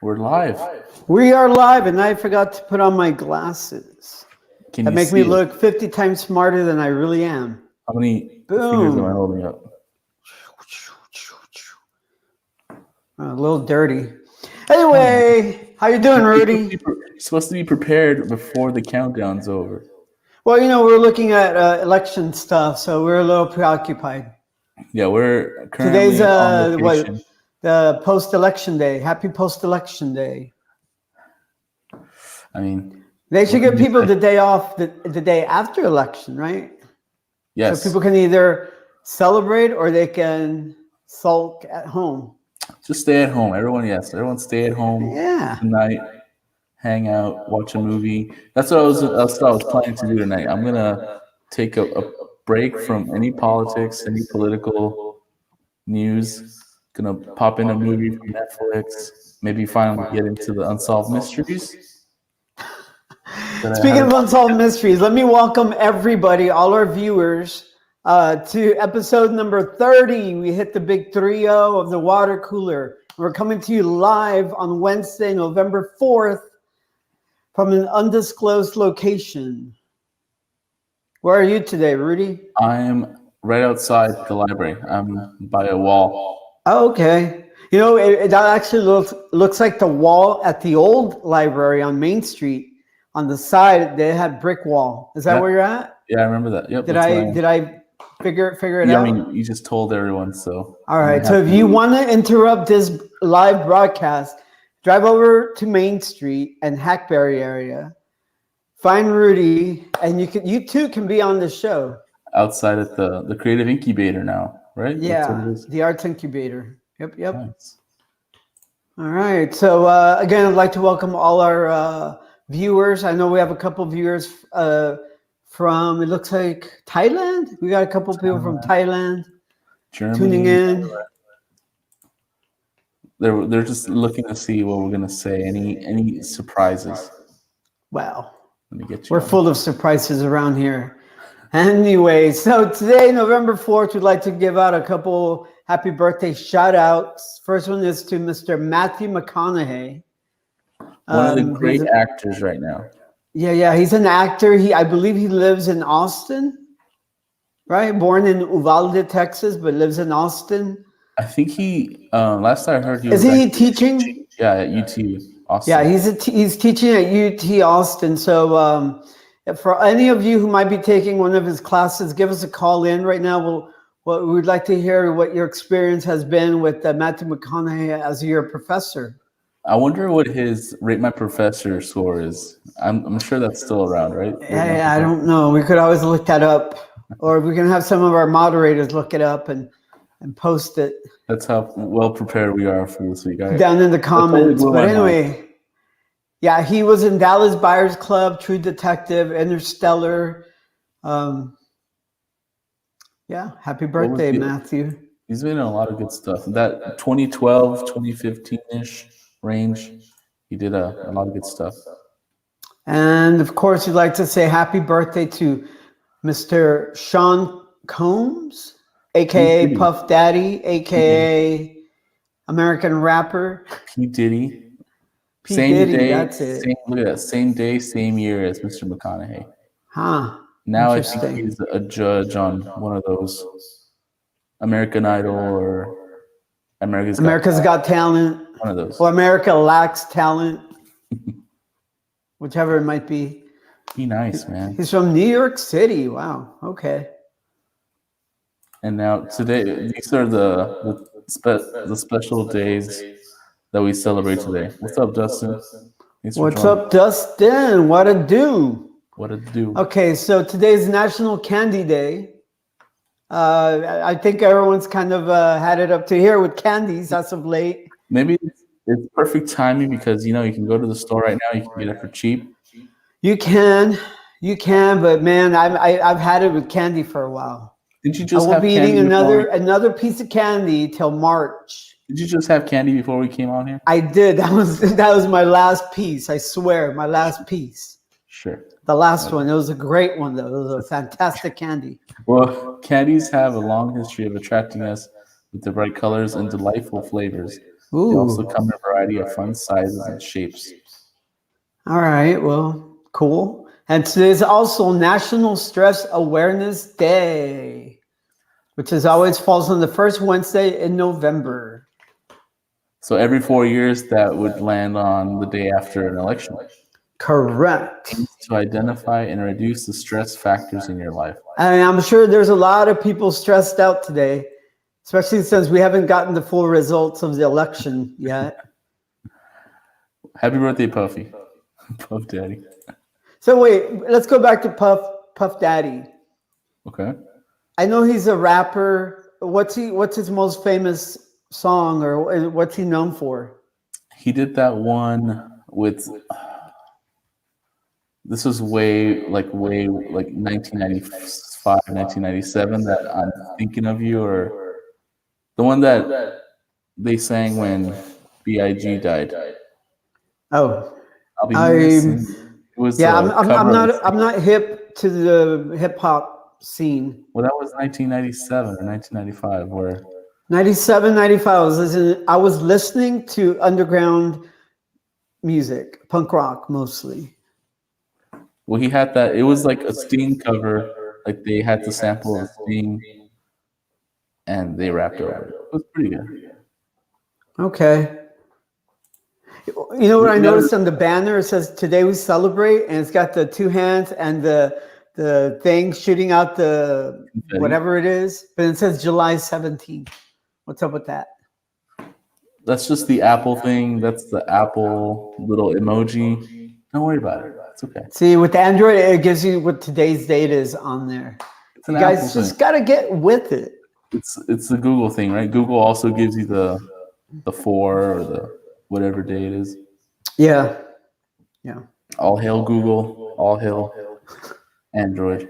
We're live. We are live, and I forgot to put on my glasses. Can That you make see me it? look 50 times smarter than I really am. How many Boom. fingers am I holding up? A little dirty. Anyway, how you doing, Rudy? You're supposed to be prepared before the countdown's over. Well, we're looking at election stuff, so we're a little preoccupied. Yeah, we're currently Today's on location. the post-election day. Happy post-election day. I mean, They should give people the day off the day after election, right? yes. So people can either celebrate or they can sulk at home. Just stay at home. Everyone stay at home Yeah. tonight. Hang out, watch a movie. That's what I was planning to do tonight. I'm gonna take a break from any politics, any political news. Gonna pop in a movie from Netflix. Maybe finally get into the Unsolved Mysteries. Speaking of Unsolved Mysteries, let me welcome everybody, all our viewers, to episode number 30. We hit the big 3-0 of the water cooler. We're coming to you live on Wednesday, November 4th, from an undisclosed location. Where are you today, Rudy? I'm right outside the library. I'm by a wall. Oh, okay. That actually looks like the wall at the old library on Main Street. On the side, they had brick wall. Is that where you're at? Yeah, I remember that. Yep. Did I figure it out? I mean, you just told everyone, so. All right. So if you want to interrupt this live broadcast, drive over to Main Street and Hackberry area. Find Rudy, and you too can be on the show. Outside at the Creative Incubator now, right? Yeah, the Arts Incubator. Yep. Nice. All right. So again, I'd like to welcome all our viewers. I know we have a couple of viewers from, it looks like, Thailand. We got a couple of people from Thailand Germany, tuning in. They're just looking to see what we're gonna say. Any surprises? Wow. Let me get you. We're full of surprises around here. Anyway, so today, November 4th, we'd like to give out a couple happy birthday shout outs. First one is to Mr. Matthew McConaughey. One of the great actors right now. Yeah, he's an actor. I believe he lives in Austin, right? Born in Uvalde, Texas, but lives in Austin. I think he. Last I heard, is he teaching? Yeah, at UT Austin. Yeah, he's teaching at UT Austin. So for any of you who might be taking one of his classes, give us a call in right now. We'd like to hear what your experience has been with Matthew McConaughey as your professor. I wonder what his Rate My Professor score is. I'm sure that's still around, right? I don't know. We could always look that up, or we can have some of our moderators look it up and post it. That's how well prepared we are for this week. Down in the comments. But anyway, yeah, he was in Dallas Buyers Club, True Detective, Interstellar. Yeah, happy birthday, Matthew. He's been in a lot of good stuff. That 2012, 2015-ish range, he did a lot of good stuff. And of course, we'd like to say happy birthday to Mr. Sean Combs, aka Puff Daddy, aka American rapper. P. Diddy. Same day, that's it. Look at that, same day, same year as Mr. McConaughey. Huh. Now I think he's a judge on one of those American Idol or America's Got Talent. One of those. Or America Lacks Talent. Whichever it might be. Be nice, man. He's from New York City. Wow. Okay. And now today, these are the special days that we celebrate today. What's up, Dustin? What's up, Dustin? What a do? What a do? Okay, so today's National Candy Day. I think everyone's kind of had it up to here with candies as of late. Maybe it's perfect timing because you can go to the store right now. You can get it for cheap. You can, but man, I've had it with candy for a while. Did you just? I will be eating another piece of candy till March. Did you just have candy before we came on here? I did. That was my last piece. I swear, my last piece. Sure. The last one. It was a great one, though. It was a fantastic candy. Well, candies have a long history of attracting us with their bright colors and delightful flavors. They Ooh. also come in a variety of fun sizes and shapes. All right. Well, cool. And today's also National Stress Awareness Day, which is always falls on the first Wednesday in November. So every 4 years, that would land on the day after an election. Correct. To identify and reduce the stress factors in your life. And I'm sure there's a lot of people stressed out today, especially since we haven't gotten the full results of the election yet. Happy birthday, Puffy. Puff Daddy. So wait, let's go back to Puff Daddy. Okay. I know he's a rapper. What's his most famous song, or what's he known for? He did that one with. This was way like 1995, 1997 that I'm thinking of you, or the one that they sang when B.I.G. died. Oh, I'll be missing. It was I'm not hip to the hip hop scene. Well, that was 1997 or 1995, where 97, 95. I was listening to underground music, punk rock mostly. Well, he had that. It was like a Sting cover. Like they had the sample of Sting, and they rapped over it. It was pretty good. Okay. You know what I noticed on the banner? It says "Today we celebrate," and it's got the two hands and the thing shooting out the whatever it is, but it says July 17th. What's up with that? That's just the Apple thing. That's the Apple little emoji. Don't worry about it. It's okay. See, with Android, it gives you what today's date is on there. You guys just got to get with it. It's the Google thing, right? Google also gives you the 4 or the whatever day it is. Yeah. All hail Google. All hail Android.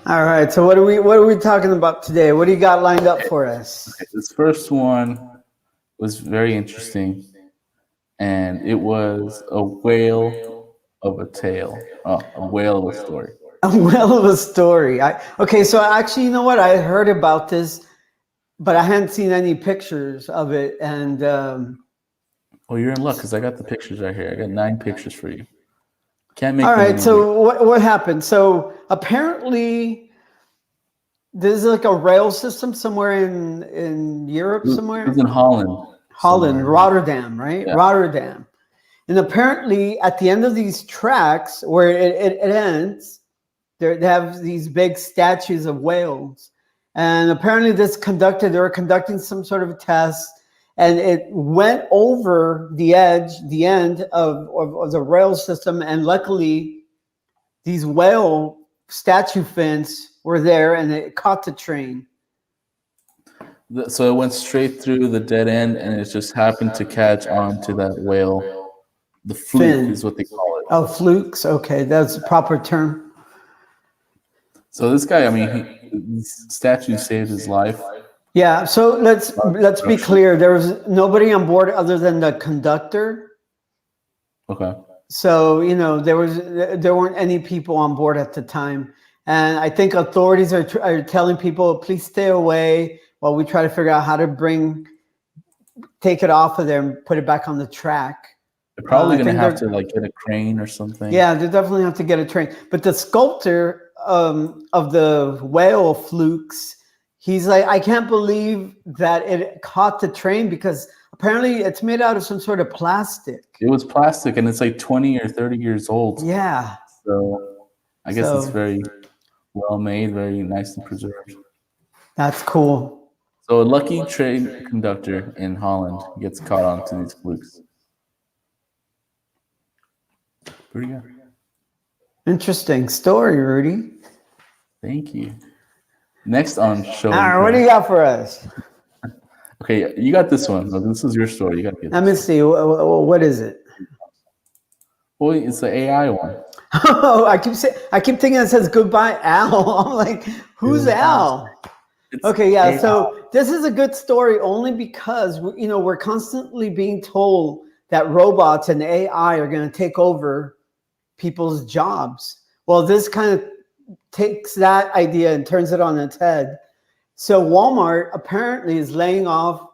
All right. So what are we talking about today? What do you got lined up for us? Okay, this first one was very interesting, and it was a whale of a tale. Oh, a whale of a story. A whale of a story. Okay. So actually, you know what? I heard about this, but I hadn't seen any pictures of it. And well, you're in luck because I got the pictures right here. I got 9 pictures for you. Can't make. All right. So what happened? So apparently, there's like a rail system somewhere in Europe somewhere. It was in Holland. Somewhere. Rotterdam, right? Yeah. Rotterdam. And apparently, at the end of these tracks, where it ends, they have these big statues of whales. And apparently, they were conducting some sort of a test, and it went over the end of the rail system. And luckily, these whale statue fins were there, and it caught the train. So it went straight through the dead end, and it just happened to catch on to that whale. The fluke is what they call it. Oh, flukes. Okay, that's the proper term. So this guy, I mean, this statue saved his life. Yeah. So let's be clear. There was nobody on board other than the conductor. Okay. So there weren't any people on board at the time, and I think authorities are telling people, please stay away while we try to figure out how to take it off of there and put it back on the track. They're probably going to have to get a crane or something. Yeah, they definitely have to get a train. But the sculptor of the whale flukes, he's like, I can't believe that it caught the train because apparently it's made out of some sort of plastic. It was plastic, and it's like 20 or 30 years old. Yeah. So I guess it's very well made, very nicely preserved. That's cool. So a lucky train conductor in Holland gets caught onto these flukes. Pretty good. Interesting story, Rudy. Thank you. Next on show. All right, what do you got for us? Okay, you got this one. This is your story. You got to get. Let me see. What is it? Well, it's the AI one. Oh, I keep thinking it says goodbye, Al. I'm like, who's Al? Okay, yeah. AI. So this is a good story only because we're constantly being told that robots and AI are going to take over people's jobs. Well, this kind of takes that idea and turns it on its head. So Walmart apparently is laying off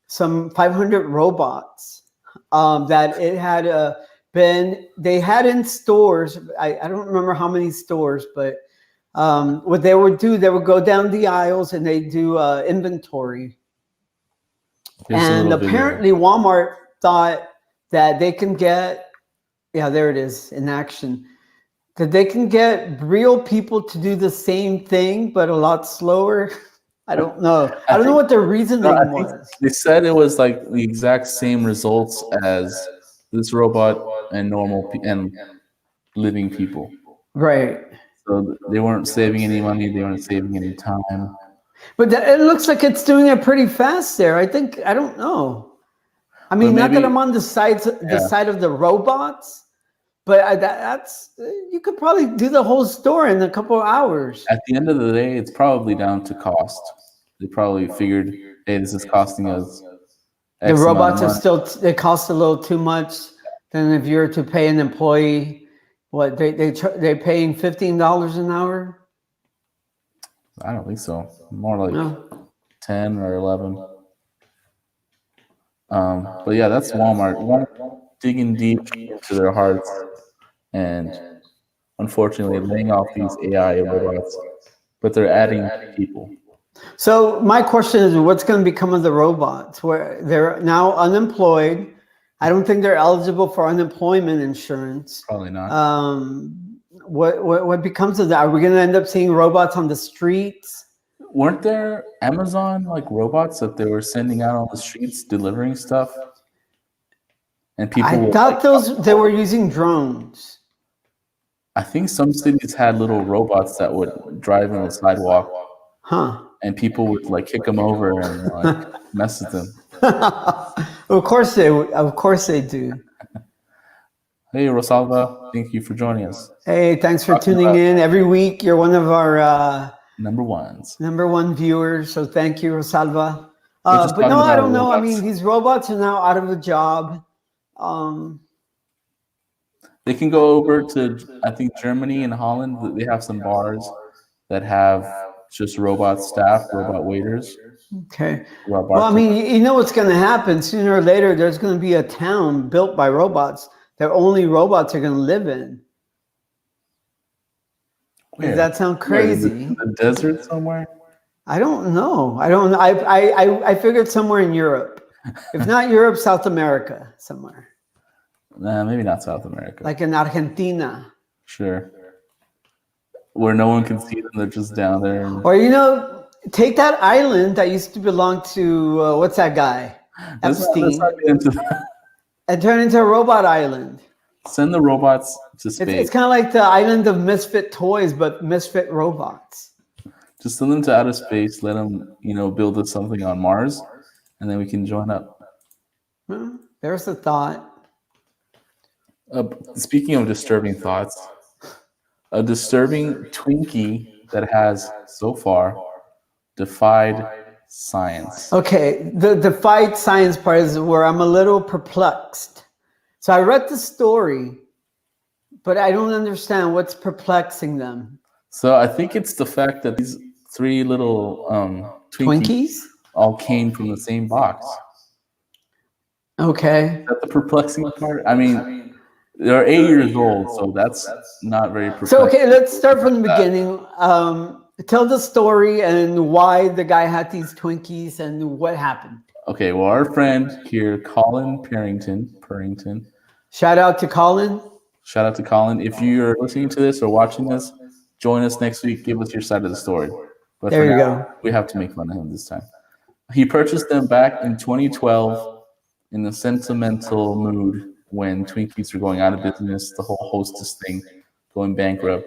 some 500 robots that it had they had in stores. I don't remember how many stores, but what they would do, they would go down the aisles and they do inventory. And apparently Walmart thought that they can get, yeah, there it is in action, that they can get real people to do the same thing, but a lot slower. I don't know. I don't know what their reasoning was. They said it was like the exact same results as this robot and normal and living people. Right. So they weren't saving any money. They weren't saving any time. But it looks like it's doing it pretty fast there. I don't know. I mean, not that I'm on the side of the robots, but that's you could probably do the whole store in a couple of hours. At the end of the day, it's probably down to cost. They probably figured, hey, this is costing us X the robots amount of are they cost a little too much. Then if you're to pay an employee, what they're paying $15 an hour. I don't think so. More like 10 or 11. But yeah, that's Walmart digging deep into their hearts and unfortunately laying off these AI robots, but they're adding people. So my question is, what's going to become of the robots? Where they're now unemployed. I don't think they're eligible for unemployment insurance. Probably not. What becomes of that? Are we going to end up seeing robots on the streets? Weren't there Amazon like robots that they were sending out on the streets delivering stuff? And people I thought they were using drones. I think some cities had little robots that would drive on the sidewalk. Huh. And people would like kick them over and like mess with them. Of course they do. Hey, Rosalva, thank you for joining us. Hey, thanks for tuning in. Every week, you're one of our number one viewers. So thank you, Rosalva. But no, I don't know. I mean, these robots are now out of a job. They can go over to, I think, Germany and Holland. They have some bars that have just robot staff, robot waiters. Okay. Well, I mean, you know what's going to happen sooner or later. There's going to be a town built by robots that only robots are going to live in. Does that sound crazy? In the desert somewhere? I don't know. I figured somewhere in Europe. If not Europe, South America, somewhere. Nah, maybe not South America. Like in Argentina. Sure. Where no one can see them, they're just down there. Or, take that island that used to belong to, what's that guy? Epstein. Let's not get into that. And turn into a robot island. Send the robots to space. It's kind of like the island of misfit toys, but misfit robots. Just send them to outer space. Let them, build us something on Mars, and then we can join up. Well, there's a thought. Speaking of disturbing thoughts, a disturbing Twinkie that has so far defied science. Okay, the defied science part is where I'm a little perplexed. So I read the story, but I don't understand what's perplexing them. So I think it's the fact that these three little Twinkies all came from the same box. Okay. Is that the perplexing part? I mean, they're 8 years old, so that's not very perplexing. So, okay, let's start from the beginning. Tell the story and why the guy had these Twinkies and what happened. Okay, well, our friend here, Colin Purrington. Shout out to Colin. Shout out to Colin. If you're listening to this or watching this, join us next week. Give us your side of the story. But there you go. We have to make fun of him this time. He purchased them back in 2012 in the sentimental mood when Twinkies were going out of business, the whole Hostess thing going bankrupt.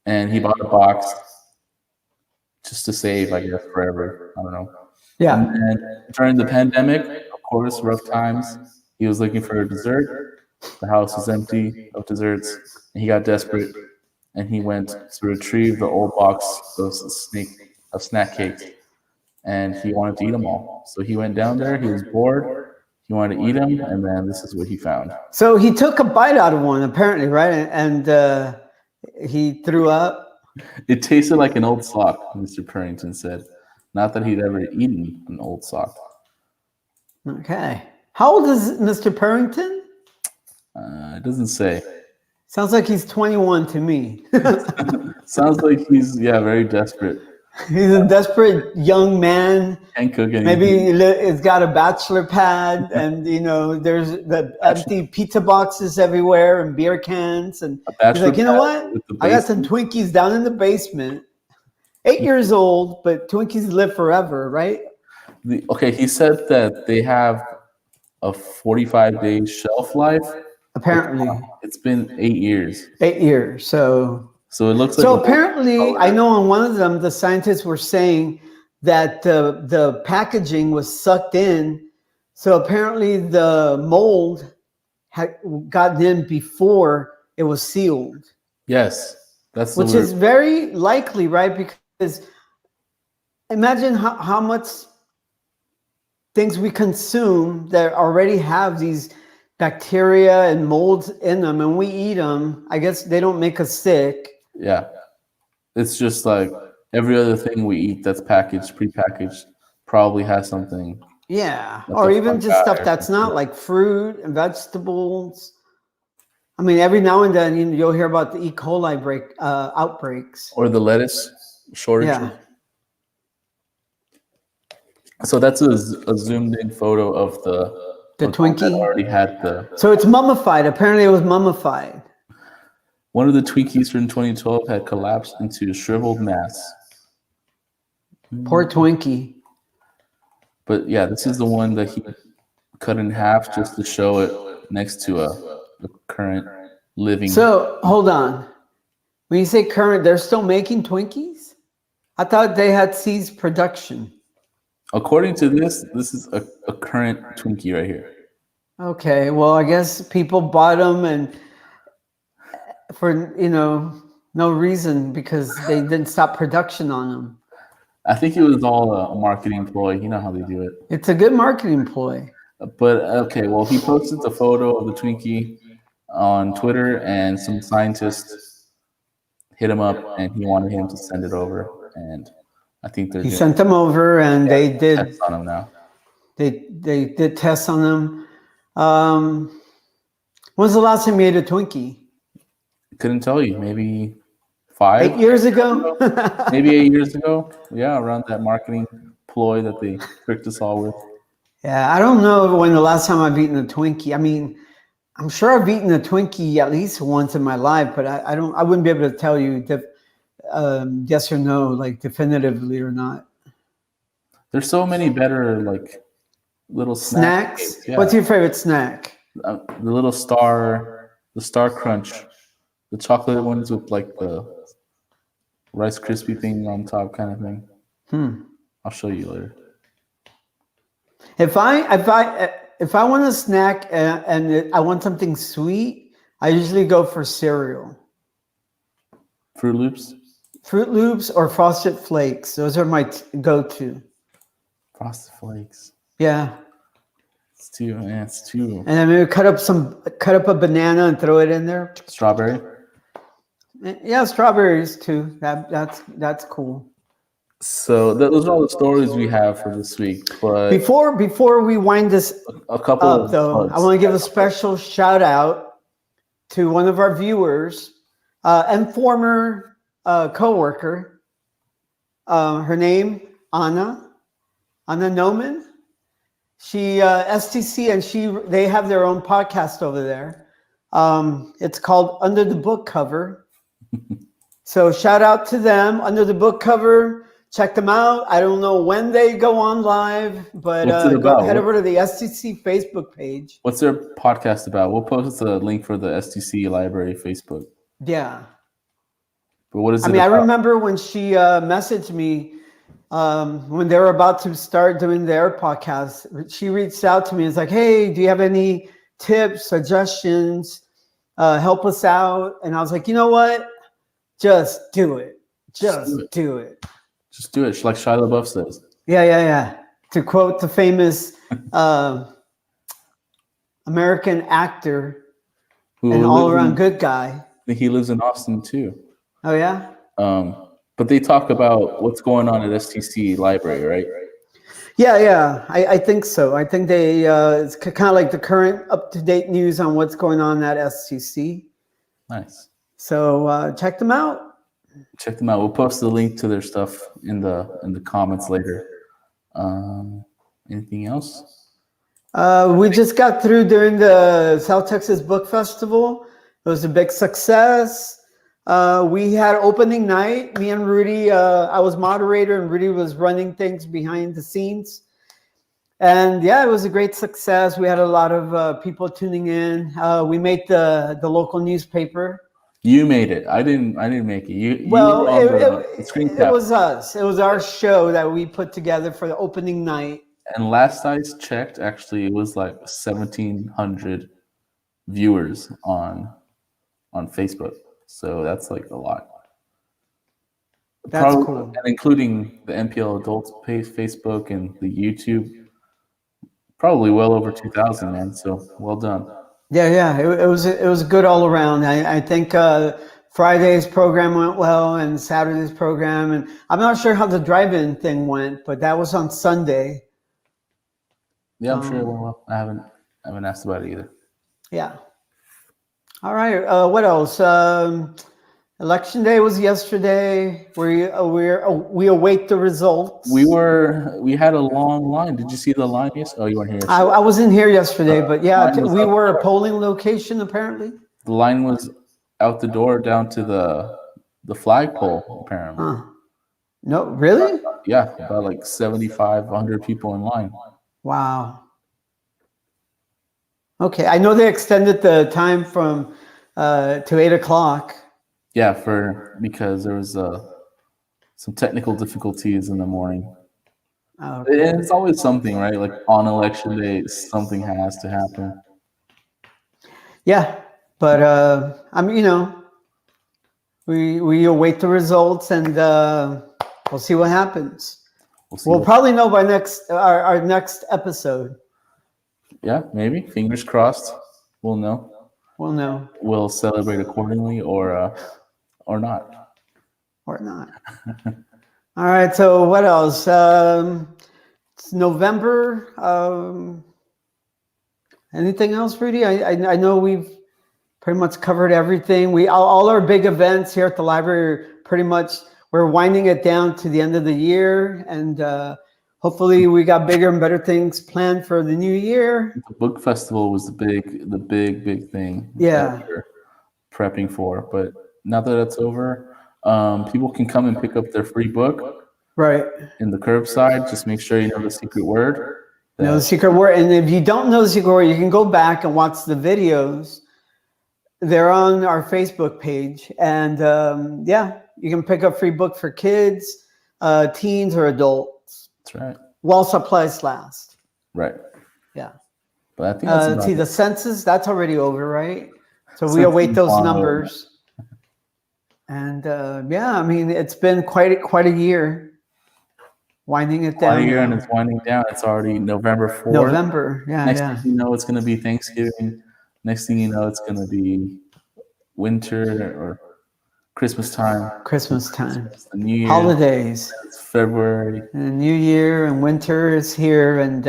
And he bought a box just to save, I guess, forever. I don't know. Yeah. And during the pandemic, of course, rough times, he was looking for a dessert. The house was empty of desserts, and he got desperate, and he went to retrieve the old box of snack cakes, and he wanted to eat them all. So he went down there. He was bored. He wanted to eat them, and then this is what he found. So he took a bite out of one, apparently, right? And he threw up. It tasted like an old sock, Mr. Purrington said. Not that he'd ever eaten an old sock. Okay. How old is Mr. Purrington? It doesn't say. Sounds like he's 21 to me. Sounds like he's very desperate. He's a desperate young man. Can't cook anything. Maybe he's got a bachelor pad, and there's the empty pizza boxes everywhere and beer cans, and he's like, you know what? I got some Twinkies down in the basement. 8 years old, but Twinkies live forever, right? Okay, he said that they have a 45-day shelf life. Apparently, it's been 8 years. 8 years. So it looks like. So apparently, I know on one of them, the scientists were saying that the packaging was sucked in. So apparently, the mold had gotten in before it was sealed. Yes, which is very likely, right? Because imagine how much things we consume that already have these bacteria and molds in them, and we eat them. I guess they don't make us sick. Yeah, it's just like every other thing we eat that's packaged, prepackaged, probably has something. Yeah, or even just stuff that's not, like fruit and vegetables. I mean, every now and then you'll hear about the E. coli outbreaks. Or the lettuce shortage. Yeah. So that's a zoomed in photo of the Twinkie that already had the. So it's mummified. Apparently, it was mummified. One of the Twinkies from 2012 had collapsed into a shriveled mass. Poor Twinkie. But yeah, this is the one that he cut in half just to show it next to a current living. So hold on. When you say current, they're still making Twinkies? I thought they had ceased production. According to this is a current Twinkie right here. Okay, well, I guess people bought them and for no reason, because they didn't stop production on them. I think it was all a marketing ploy. You know how they do it. It's a good marketing ploy. But okay, well, he posted the photo of the Twinkie on Twitter, and some scientists hit him up, and he wanted him to send it over. And I think he sent them over, and they did tests on him now. They did tests on them. When's the last time you ate a Twinkie? Couldn't tell you. Maybe 5 8 years ago. Maybe 8 years ago. Yeah, around that marketing ploy that they tricked us all with. Yeah, I don't know when the last time I've eaten a Twinkie. I mean, I'm sure I've eaten a Twinkie at least once in my life, but I wouldn't be able to tell you yes or no, like definitively or not. There's so many better like little snacks. Yeah. What's your favorite snack? The little the Star Crunch, the chocolate ones with like the Rice Krispie thing on top, kind of thing. I'll show you later. If I want a snack and I want something sweet, I usually go for cereal. Fruit Loops? Fruit Loops or Frosted Flakes. Those are my go-to. Frosted Flakes. Yeah. It's too. And then maybe cut up a banana and throw it in there. Strawberry? Yeah, strawberries too. That's cool. So those are all the stories we have for this week. But before we wind this a couple up, though, I want to give a special shout out to one of our viewers and former coworker. Her name Anna Noman. She STC, and they have their own podcast over there. It's called Under the Book Cover. So shout out to them, Under the Book Cover. Check them out. I don't know when they go on live, but head over to the STC Facebook page. What's their podcast about? We'll post the link for the STC Library Facebook. Yeah. But what is it about? I remember when she messaged me when they were about to start doing their podcast. She reached out to me and was like, hey, do you have any tips, suggestions? Help us out. And I was like, you know what? Just do it. Just do it. Just do it, like Shia LaBeouf says. Yeah. To quote the famous American actor and all-around good guy. He lives in Austin too. Oh yeah. But they talk about what's going on at STC Library, right? Yeah. I think so. I think they it's kind of like the current up-to-date news on what's going on at STC. Nice. So check them out. Check them out. We'll post the link to their stuff in the comments later. Anything else? We just got through during the South Texas Book Festival. It was a big success. We had opening night. Me and Rudy, I was moderator and Rudy was running things behind the scenes. And yeah, it was a great success. We had a lot of people tuning in. We made the local newspaper. You made it. I didn't make it. It was us. It was our show that we put together for the opening night. And last I checked, actually, it was like 1,700 viewers on Facebook. So that's like a lot. That's cool. And including the MPL Adults page, Facebook, and the YouTube, probably well over 2,000, man. So well done. Yeah. It was good all around. I think Friday's program went well, and Saturday's program, and I'm not sure how the drive-in thing went, but that was on Sunday. Yeah, I'm sure it went well. I haven't asked about it either. Yeah. All right. What else? Election day was yesterday. We await the results. We had a long line. Did you see the line yesterday? Oh, you weren't here yesterday. I wasn't here yesterday, but yeah, we were a polling location apparently. The line was out the door down to the flagpole apparently. Huh. No, really? Yeah, about like 7,500 people in line. Wow. Okay, I know they extended the time from to 8 o'clock. Yeah, because there was some technical difficulties in the morning. Okay. And it's always something, right? Like on election day, something has to happen. Yeah, but we await the results, and we'll see what happens. We'll probably know by our next episode. Yeah, maybe. Fingers crossed. We'll know. We'll know. We'll celebrate accordingly, or not. Or not. All right. So what else? It's November. Anything else, Rudy? I know we've pretty much covered everything. All our big events here at the library pretty much, we're winding it down to the end of the year, and hopefully we got bigger and better things planned for the new year. The book festival was the big thing. Yeah. That we're prepping for, but now that it's over, people can come and pick up their free book. Right. In the curbside. Just make sure you know the secret word. Know the secret word, and if you don't know the secret word, you can go back and watch the videos. They're on our Facebook page, and you can pick up free book for kids, teens, or adults. That's right. While supplies last. Right. Yeah. But I think that's the census, that's already over, right? So we await those numbers. And I mean, it's been quite a year. Winding it down. Quite a year, and it's winding down. It's already November 4th. November, yeah. Next thing you know, it's going to be Thanksgiving. Next thing you know, it's going to be winter or Christmas time. Christmas time. It's the New Year. Holidays. It's February. And the New Year and winter is here, and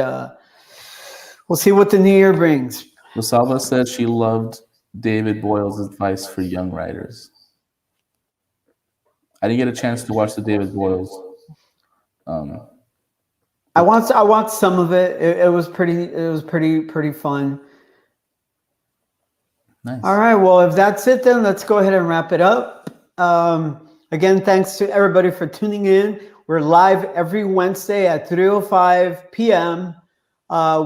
we'll see what the New Year brings. Rosalba said she loved David Boyle's advice for young writers. I didn't get a chance to watch the David Boyle's. I watched some of it. It was pretty fun. Nice. All right. Well, if that's it, then let's go ahead and wrap it up. Again, thanks to everybody for tuning in. We're live every Wednesday at 3:05 p.m.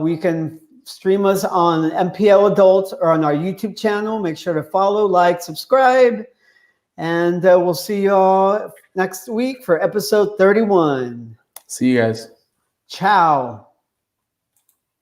We can stream us on MPL Adults or on our YouTube channel. Make sure to follow, like, subscribe, and we'll see you all next week for episode 31. See you guys. Ciao.